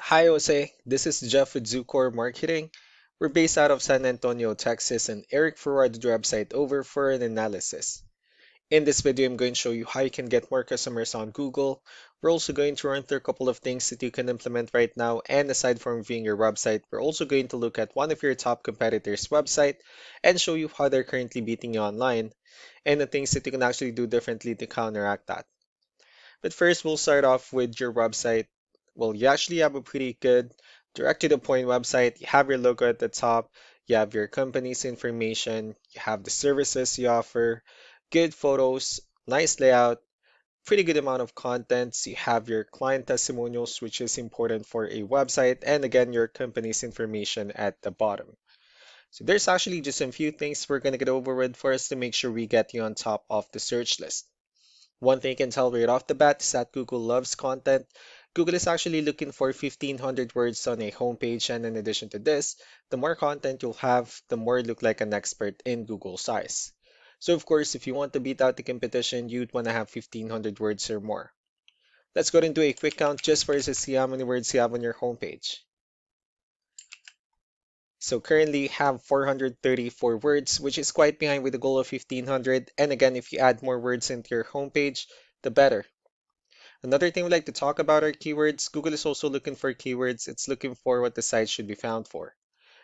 Hi, Jose. This is Jeff with Zucor Marketing. We're based out of San Antonio, Texas, and Eric forwarded the website over for an analysis. In this video, I'm going to show you how you can get more customers on Google. We're also going to run through a couple of things that you can implement right now. And aside from reviewing your website, we're also going to look at one of your top competitors' website and show you how they're currently beating you online and the things that you can actually do differently to counteract that. But first, we'll start off with your website. Well, you actually have a pretty good direct to the point website. You have your logo at the top, you have your company's information, you have the services you offer, good photos, nice layout, pretty good amount of contents. You have your client testimonials, which is important for a website, and again, your company's information at the bottom. So there's actually just a few things we're going to get over with first to make sure we get you on top of the search list. One thing you can tell right off the bat is that Google loves content. Google is actually looking for 1,500 words on a homepage, and in addition to this, the more content you'll have, the more you look like an expert in Google's eyes. So of course, if you want to beat out the competition, you'd want to have 1,500 words or more. Let's go into a quick count just for us to see how many words you have on your homepage. So currently you have 434 words, which is quite behind with the goal of 1,500. And again, if you add more words into your homepage, the better. Another thing we like to talk about are keywords. Google is also looking for keywords. It's looking for what the site should be found for.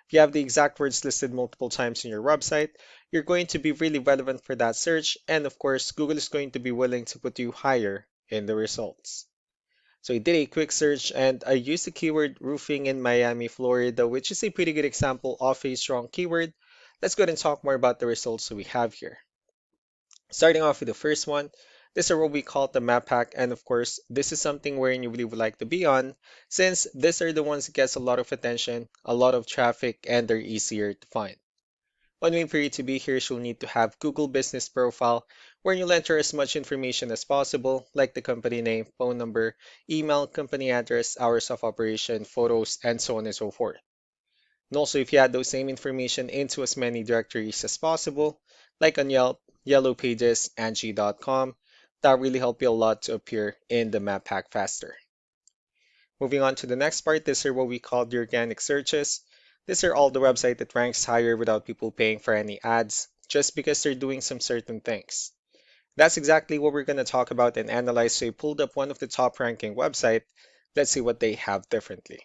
If you have the exact words listed multiple times in your website, you're going to be really relevant for that search. And of course, Google is going to be willing to put you higher in the results. So I did a quick search and I used the keyword roofing in Miami, Florida, which is a pretty good example of a strong keyword. Let's go ahead and talk more about the results that we have here. Starting off with the first one, this is what we call the map hack, and of course, this is something where you really would like to be on, since these are the ones that gets a lot of attention, a lot of traffic, and they're easier to find. One way for you to be here is you'll need to have Google Business Profile, where you'll enter as much information as possible, like the company name, phone number, email, company address, hours of operation, photos, and so on and so forth. And also, if you add those same information into as many directories as possible, like on Yelp, Yellow Pages, Angie.com, that really help you a lot to appear in the map pack faster. Moving on to the next part, these are what we call the organic searches. These are all the website that ranks higher without people paying for any ads, just because they're doing some certain things. That's exactly what we're going to talk about and analyze. So I pulled up one of the top ranking website. Let's see what they have differently.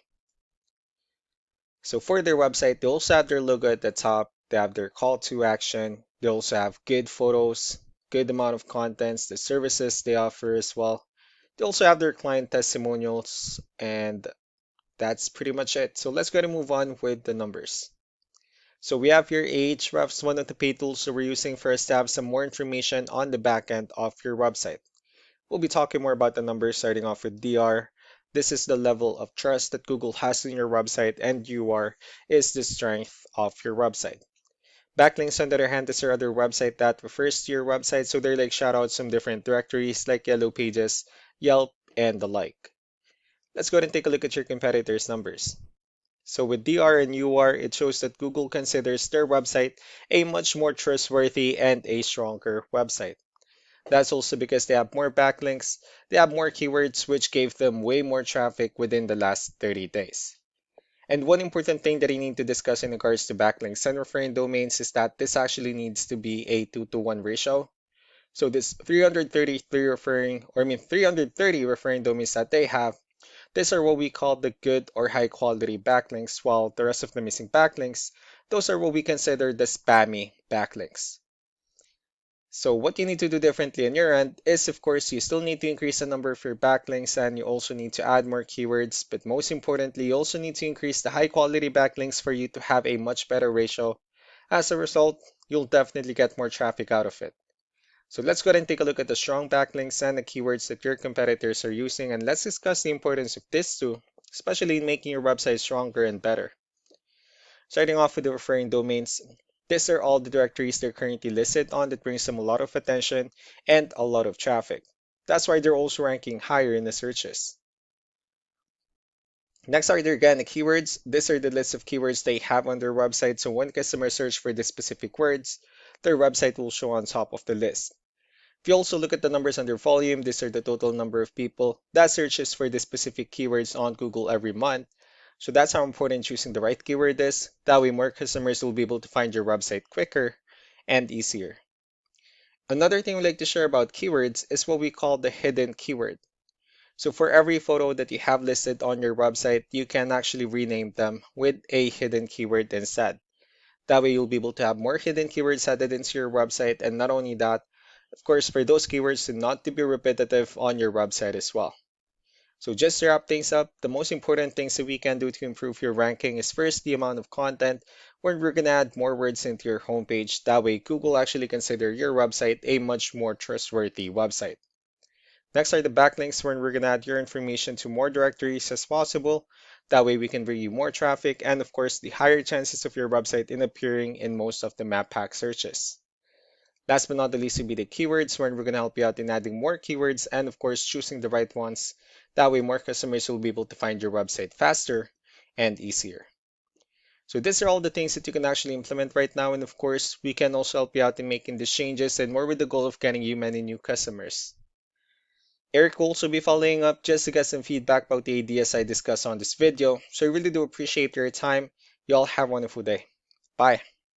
So for their website, they also have their logo at the top. They have their call to action. They also have good photos, good amount of contents, the services they offer as well. They also have their client testimonials, and that's pretty much it. So let's go ahead and move on with the numbers. So we have here Ahrefs, one of the paid tools that we're using for us to have some more information on the back end of your website. We'll be talking more about the numbers starting off with DR. This is the level of trust that Google has in your website, and UR is the strength of your website. Backlinks, on the other hand, is your other website that refers to your website, so they're like shoutouts from different directories like Yellow Pages, Yelp, and the like. Let's go ahead and take a look at your competitors' numbers. So with DR and UR, it shows that Google considers their website a much more trustworthy and a stronger website. That's also because they have more backlinks, they have more keywords, which gave them way more traffic within the last 30 days. And one important thing that you need to discuss in regards to backlinks and referring domains is that this actually needs to be a 2-to-1 ratio. So this 333 referring, or I mean 330 referring domains that they have, these are what we call the good or high quality backlinks, while the rest of the missing backlinks, those are what we consider the spammy backlinks. So what you need to do differently on your end is, of course, you still need to increase the number of your backlinks and you also need to add more keywords. But most importantly, you also need to increase the high quality backlinks for you to have a much better ratio. As a result, you'll definitely get more traffic out of it. So let's go ahead and take a look at the strong backlinks and the keywords that your competitors are using, and let's discuss the importance of this too, especially in making your website stronger and better. Starting off with the referring domains, these are all the directories they're currently listed on that brings them a lot of attention and a lot of traffic. That's why they're also ranking higher in the searches. Next are the organic keywords. These are the list of keywords they have on their website, so when customers search for the specific words, their website will show on top of the list. If you also look at the numbers under volume, these are the total number of people that searches for the specific keywords on Google every month. So that's how important choosing the right keyword is. That way more customers will be able to find your website quicker and easier. Another thing we like to share about keywords is what we call the hidden keyword. So for every photo that you have listed on your website, you can actually rename them with a hidden keyword instead. That way you'll be able to have more hidden keywords added into your website, and not only that, of course, for those keywords to not to be repetitive on your website as well. So just to wrap things up, the most important things that we can do to improve your ranking is first the amount of content, when we're gonna add more words into your homepage. That way Google actually consider your website a much more trustworthy website. Next are the backlinks, when we're gonna add your information to more directories as possible. That way we can bring you more traffic, and of course the higher chances of your website in appearing in most of the map pack searches. Last but not the least will be the keywords, where we're going to help you out in adding more keywords and of course choosing the right ones. That way more customers will be able to find your website faster and easier. So these are all the things that you can actually implement right now, and of course we can also help you out in making these changes and more with the goal of getting you many new customers. Eric will also be following up just to get some feedback about the ideas I discussed on this video. So I really do appreciate your time. You all have a wonderful day. Bye.